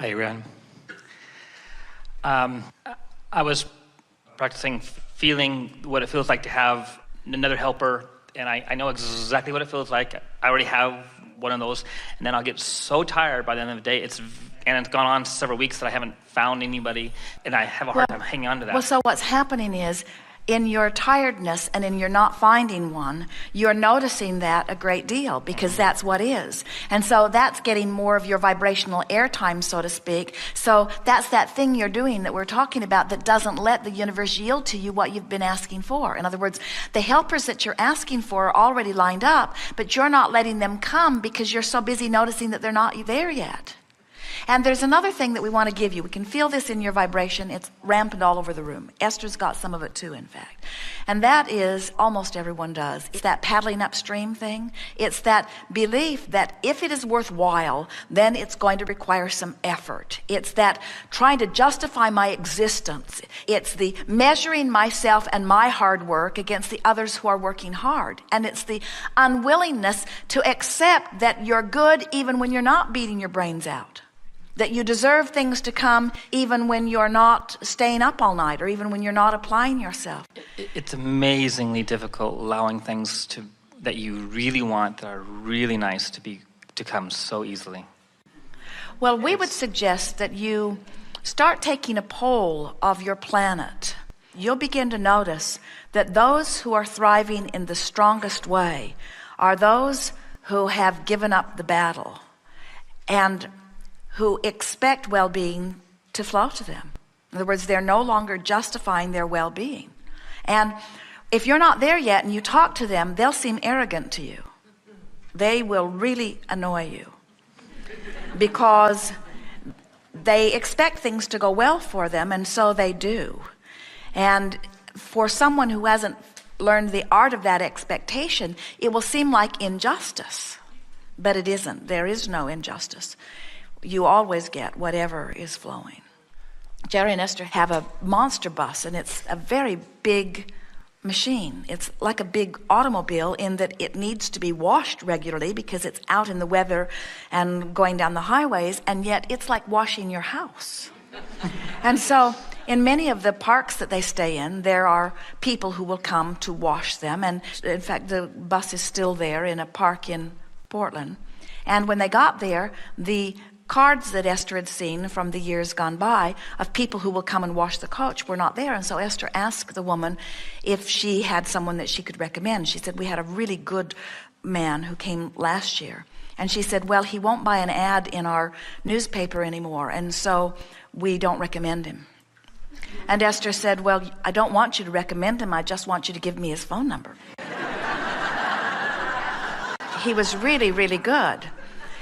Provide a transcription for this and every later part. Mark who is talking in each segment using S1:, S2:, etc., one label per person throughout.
S1: Hi, Ren. I was practicing feeling what it feels like to have another helper, and I know exactly what it feels like. I already have one of those, and then I'll get so tired by the end of the day. It's gone on several weeks that I haven't found anybody, and I have a hard time hanging on to that.
S2: Well, so what's happening is, in your tiredness and in your not finding one, you're noticing that a great deal because that's what is. And so that's getting more of your vibrational airtime, so to speak. So that's that thing you're doing that we're talking about that doesn't let the universe yield to you what you've been asking for. In other words, the helpers that you're asking for are already lined up, but you're not letting them come because you're so busy noticing that they're not there yet. And there's another thing that we want to give you. We can feel this in your vibration. It's rampant all over the room. Esther's got some of it too, in fact. And that is, almost everyone does. It's that paddling upstream thing. It's that belief that if it is worthwhile, then it's going to require some effort. It's that trying to justify my existence. It's the measuring myself and my hard work against the others who are working hard. And it's the unwillingness to accept that you're good even when you're not beating your brains out. That you deserve things to come even when you're not staying up all night or even when you're not applying yourself.
S1: It's amazingly difficult allowing things that you really want, that are really nice, to come so easily.
S2: Well, we would suggest that you start taking a poll of your planet. You'll begin to notice that those who are thriving in the strongest way are those who have given up the battle and who expect well-being to flow to them. In other words, they're no longer justifying their well-being. And if you're not there yet and you talk to them, they'll seem arrogant to you. They will really annoy you because they expect things to go well for them, and so they do. And for someone who hasn't learned the art of that expectation, it will seem like injustice, but it isn't. There is no injustice. You always get whatever is flowing. Jerry and Esther have a monster bus, and it's a very big machine. It's like a big automobile in that it needs to be washed regularly because it's out in the weather and going down the highways, and yet it's like washing your house. And so in many of the parks that they stay in, there are people who will come to wash them. And in fact, the bus is still there in a park in Portland. And when they got there, the cards that Esther had seen from the years gone by of people who will come and wash the coach were not there. And so Esther asked the woman if she had someone that she could recommend. She said, we had a really good man who came last year. And she said, well, he won't buy an ad in our newspaper anymore, and so we don't recommend him. And Esther said, well, I don't want you to recommend him. I just want you to give me his phone number. He was really, really good.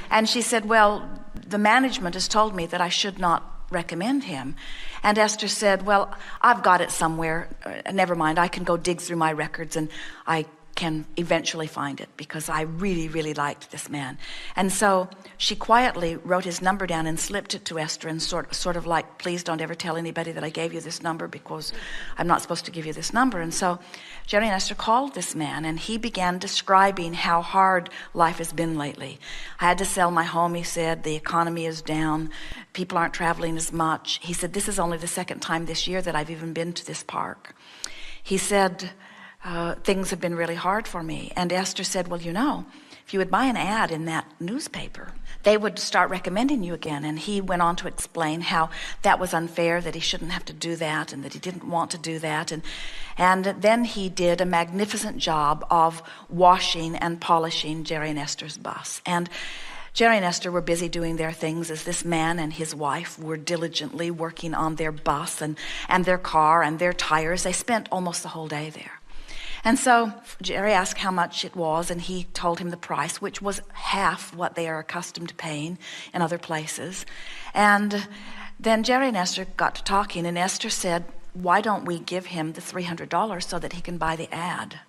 S2: And she said, well, the management has told me that I should not recommend him. And Esther said, well, I've got it somewhere. Never mind, I can go dig through my records and I can eventually find it because I really, really liked this man. And so she quietly wrote his number down and slipped it to Esther and sort of like, please don't ever tell anybody that I gave you this number because I'm not supposed to give you this number. And so Jerry and Esther called this man, and he began describing how hard life has been lately. I had to sell my home, he said. The economy is down. People aren't traveling as much. He said, this is only the second time this year that I've even been to this park. He said, things have been really hard for me. And Esther said, well, you know, if you would buy an ad in that newspaper, they would start recommending you again. And he went on to explain how that was unfair, that he shouldn't have to do that, and that he didn't want to do that. And then he did a magnificent job of washing and polishing Jerry and Esther's bus. And Jerry and Esther were busy doing their things as this man and his wife were diligently working on their bus and their car and their tires. They spent almost the whole day there. And so Jerry asked how much it was, and he told him the price, which was half what they are accustomed to paying in other places. And then Jerry and Esther got to talking, and Esther said, why don't we give him the $300 so that he can buy the ad?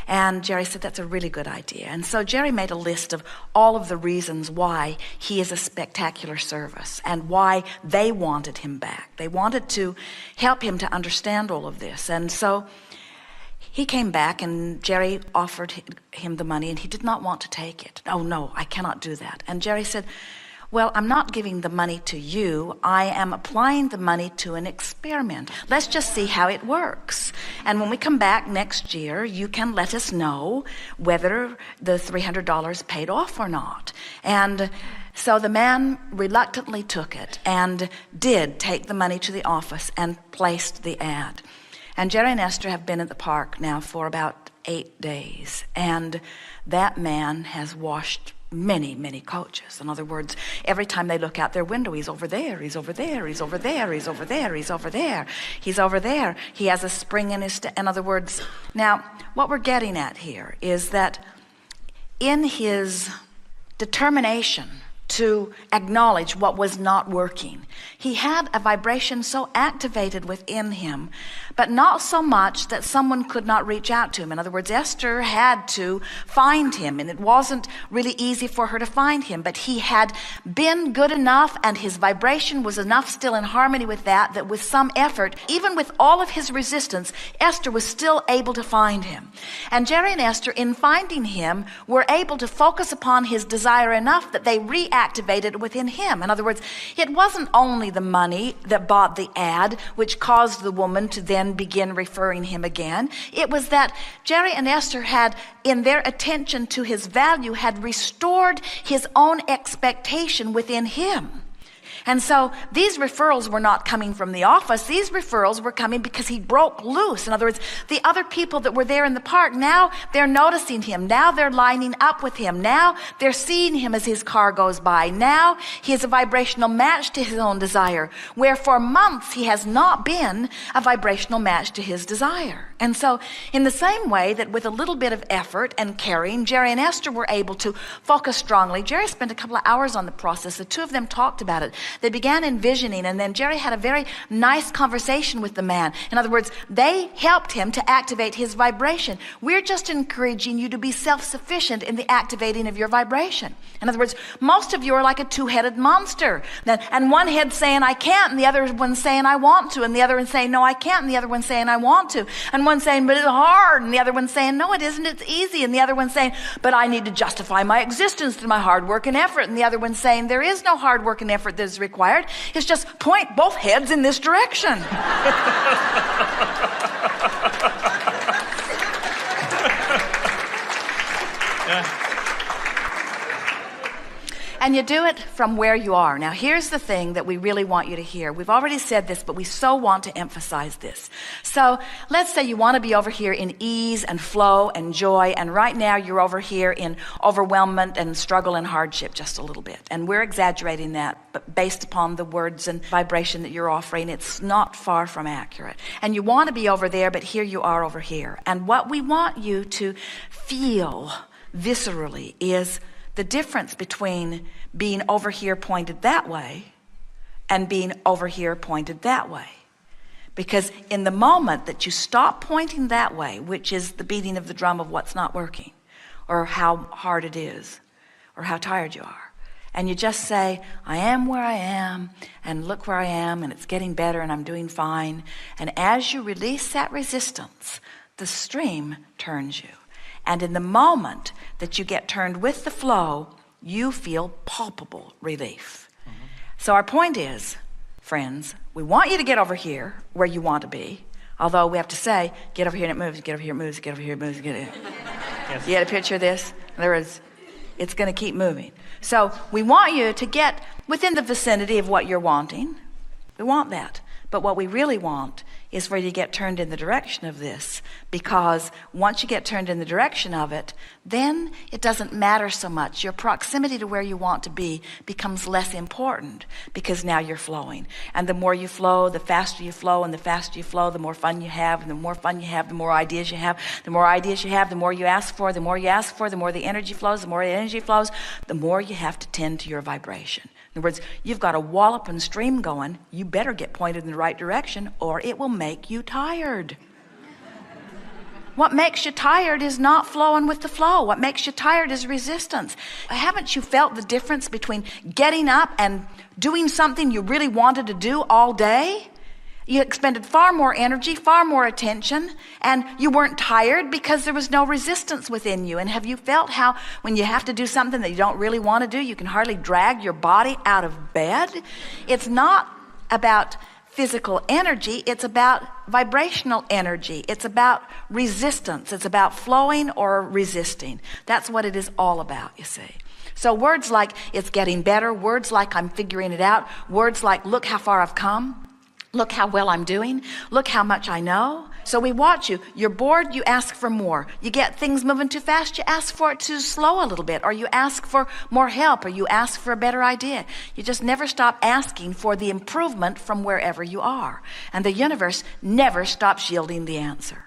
S2: And Jerry said, that's a really good idea. And so Jerry made a list of all of the reasons why he is a spectacular service and why they wanted him back. They wanted to help him to understand all of this. And so he came back, and Jerry offered him the money, and he did not want to take it. Oh, no, I cannot do that. And Jerry said, Well, I'm not giving the money to you. I am applying the money to an experiment. Let's just see how it works. And when we come back next year, you can let us know whether the $300 paid off or not. And so the man reluctantly took it and did take the money to the office and placed the ad. And Jerry and Esther have been at the park now for about 8 days. And that man has washed many, many coaches. In other words, every time they look out their window, he's over there, he's over there, he's over there, he's over there, he's over there, he's over there. He has a spring in his step. In other words, now, what we're getting at here is that in his determination to acknowledge what was not working, he had a vibration so activated within him, but not so much that someone could not reach out to him. In other words, Esther had to find him, and it wasn't really easy for her to find him, but he had been good enough, and his vibration was enough still in harmony with that, that with some effort, even with all of his resistance, Esther was still able to find him. And Jerry and Esther, in finding him, were able to focus upon his desire enough that they reactivated within him. In other words, it wasn't only the money that bought the ad, which caused the woman to then begin referring him again. It was that Jerry and Esther had, in their attention to his value, had restored his own expectation within him. And so these referrals were not coming from the office. These referrals were coming because he broke loose. In other words, the other people that were there in the park, now they're noticing him. Now they're lining up with him. Now they're seeing him as his car goes by. Now he is a vibrational match to his own desire, where for months he has not been a vibrational match to his desire. And so in the same way that with a little bit of effort and caring, Jerry and Esther were able to focus strongly. Jerry spent a couple of hours on the process. The two of them talked about it. They began envisioning, and then Jerry had a very nice conversation with the man. In other words, they helped him to activate his vibration. We're just encouraging you to be self-sufficient in the activating of your vibration. In other words, most of you are like a two-headed monster. And one head saying, I can't, and the other one saying, I want to, and the other one saying, no, I can't, and the other one saying, I want to. And one saying, but it's hard, and the other one saying, no, it isn't, it's easy. And the other one saying, but I need to justify my existence through my hard work and effort. And the other one saying, there is no hard work and effort that is required. It's just point both heads in this direction.
S1: Yeah.
S2: And you do it from where you are. Now, here's the thing that we really want you to hear. We've already said this, but we so want to emphasize this. So let's say you want to be over here in ease and flow and joy, and right now you're over here in overwhelmment and struggle and hardship just a little bit. And we're exaggerating that, but based upon the words and vibration that you're offering, it's not far from accurate. And you want to be over there, but here you are over here. And what we want you to feel viscerally is the difference between being over here pointed that way and being over here pointed that way. Because in the moment that you stop pointing that way, which is the beating of the drum of what's not working, or how hard it is, or how tired you are, and you just say, I am where I am, and look where I am, and it's getting better, and I'm doing fine. And as you release that resistance, the stream turns you. And in the moment that you get turned with the flow, you feel palpable relief. Mm-hmm. So our point is, friends, we want you to get over here where you want to be. Although we have to say, get over here and it moves, get over here it moves, get over here it moves, get it. Yes. You had a picture of this? In other words, it's going to keep moving. So we want you to get within the vicinity of what you're wanting. We want that. But what we really want is for you to get turned in the direction of this, because once you get turned in the direction of it, then it doesn't matter so much. Your proximity to where you want to be becomes less important, because now you're flowing. And the more you flow, the faster you flow, and the faster you flow, the more fun you have, and the more fun you have, the more ideas you have. The more ideas you have, the more you ask for, the more you ask for, the more the energy flows, the more the energy flows, the more you have to tend to your vibration. In other words, you've got a wallop and stream going. You better get pointed in the right direction, or it will make you tired. What makes you tired is not flowing with the flow. What makes you tired is resistance. Haven't you felt the difference between getting up and doing something you really wanted to do all day? You expended far more energy, far more attention, and you weren't tired because there was no resistance within you. And have you felt how when you have to do something that you don't really want to do, you can hardly drag your body out of bed? It's not about physical energy, it's about vibrational energy. It's about resistance. It's about flowing or resisting. That's what it is all about, you see. So words like it's getting better, words like I'm figuring it out, words like look how far I've come, look how well I'm doing, look how much I know. So we watch you. You're bored, you ask for more. You get things moving too fast, you ask for it to slow a little bit, or you ask for more help, or you ask for a better idea. You just never stop asking for the improvement from wherever you are. And the universe never stops yielding the answer.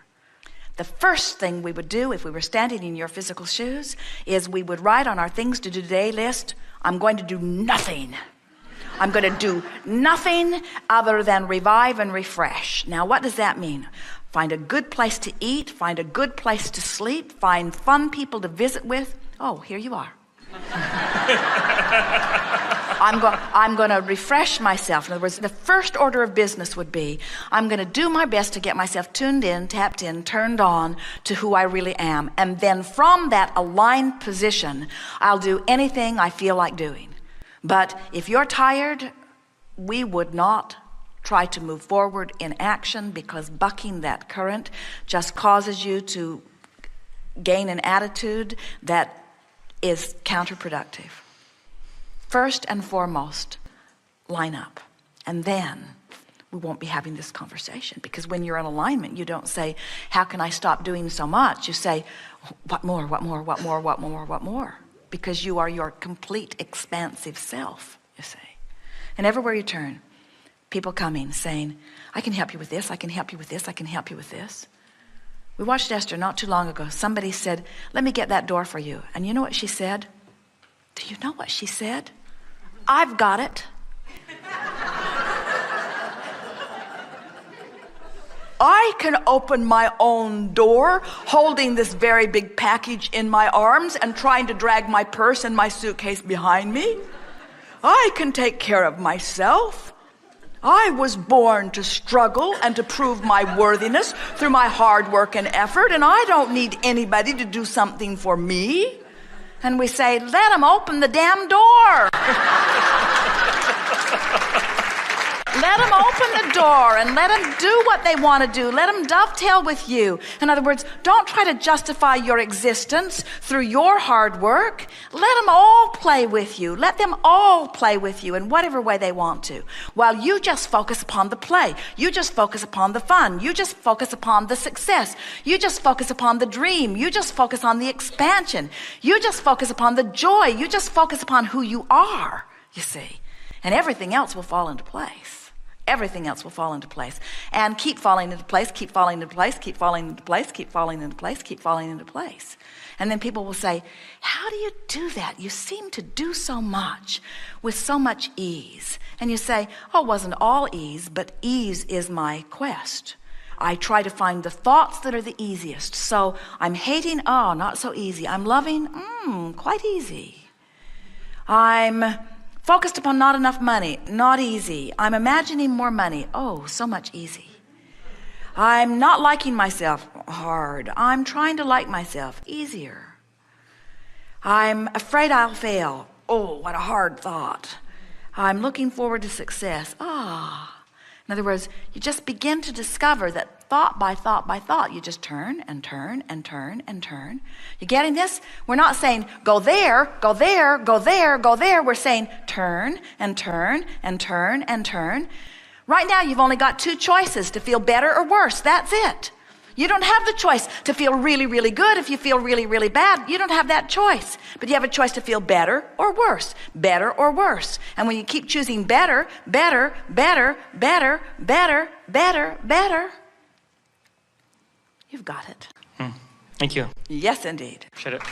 S2: The first thing we would do if we were standing in your physical shoes is we would write on our things to do today list, I'm going to do nothing. I'm going to do nothing other than revive and refresh. Now, what does that mean? Find a good place to eat, find a good place to sleep, find fun people to visit with. Oh, here you are. I'm going to refresh myself. In other words, the first order of business would be, I'm going to do my best to get myself tuned in, tapped in, turned on to who I really am. And then from that aligned position, I'll do anything I feel like doing. But if you're tired, we would not try to move forward in action, because bucking that current just causes you to gain an attitude that is counterproductive. First and foremost, line up. And then we won't be having this conversation, because when you're in alignment, you don't say, how can I stop doing so much? You say, what more, what more, what more, what more, what more? Because you are your complete expansive self, you see. And everywhere you turn, people coming saying, I can help you with this, I can help you with this, I can help you with this. We watched Esther not too long ago. Somebody said, let me get that door for you. And you know what she said? Do you know what she said? I've got it. I can open my own door, holding this very big package in my arms and trying to drag my purse and my suitcase behind me. I can take care of myself. I was born to struggle and to prove my worthiness through my hard work and effort, and I don't need anybody to do something for me. And we say, let them open the damn door. Let them open the door and let them do what they want to do. Let them dovetail with you. In other words, don't try to justify your existence through your hard work. Let them all play with you. Let them all play with you in whatever way they want to. While you just focus upon the play. You just focus upon the fun. You just focus upon the success. You just focus upon the dream. You just focus on the expansion. You just focus upon the joy. You just focus upon who you are, you see. And everything else will fall into place. Everything else will fall into place. And keep falling into place, keep falling into place, keep falling into place, keep falling into place, keep falling into place. And then people will say, how do you do that? You seem to do so much with so much ease. And you say, oh, it wasn't all ease, but ease is my quest. I try to find the thoughts that are the easiest. So I'm hating, oh, not so easy. I'm loving, quite easy. I'm focused upon not enough money, not easy. I'm imagining more money, oh, so much easy. I'm not liking myself, hard. I'm trying to like myself, easier. I'm afraid I'll fail, oh, what a hard thought. I'm looking forward to success, In other words, you just begin to discover that thought by thought by thought, you just turn and turn and turn and turn. You getting this? We're not saying go there, go there, go there, go there. We're saying turn and turn and turn and turn. Right now, you've only got two choices, to feel better or worse. That's it. You don't have the choice to feel really, really good. If you feel really, really bad, you don't have that choice. But you have a choice to feel better or worse, better or worse. And when you keep choosing better, better, better, better, better, better, better, you've got it.
S1: Thank you.
S2: Yes, indeed.
S1: Appreciate it.